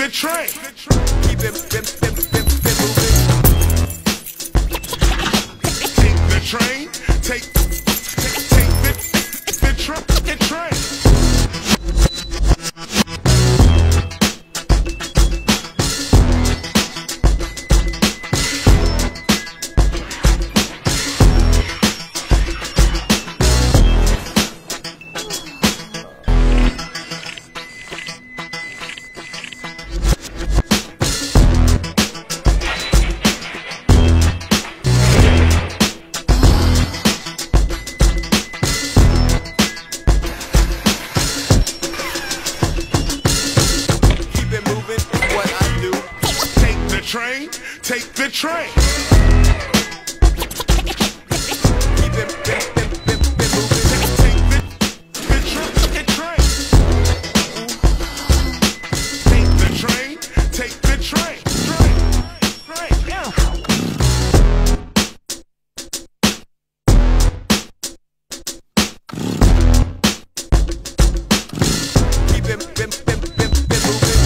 the train. Keep it moving. Take the train. Take the train. Train, take the train. Keep it moving. Take the train. Take the train, take the train. Train, yeah. Keep it moving.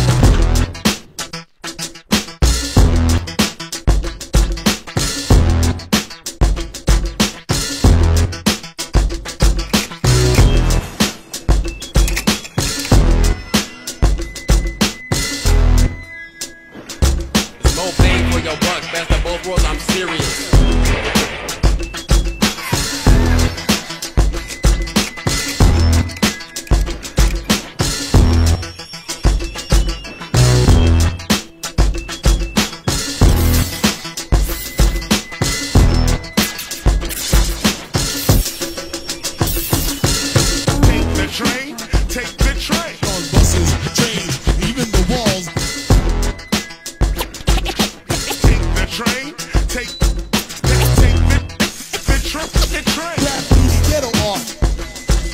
More bang for your buck, best of both worlds, I'm serious. Take the train, take the train. On buses, trains, even the walls. Train, take the train. Rap these ghetto art.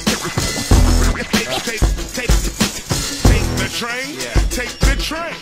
Take the train, take the train. Train, take the train.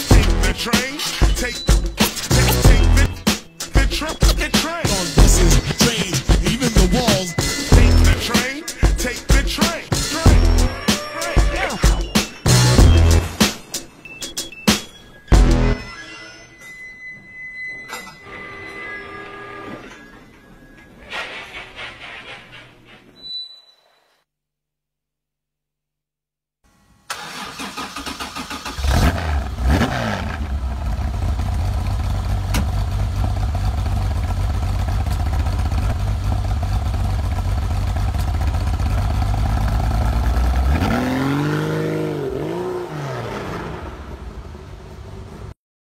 Take the train, take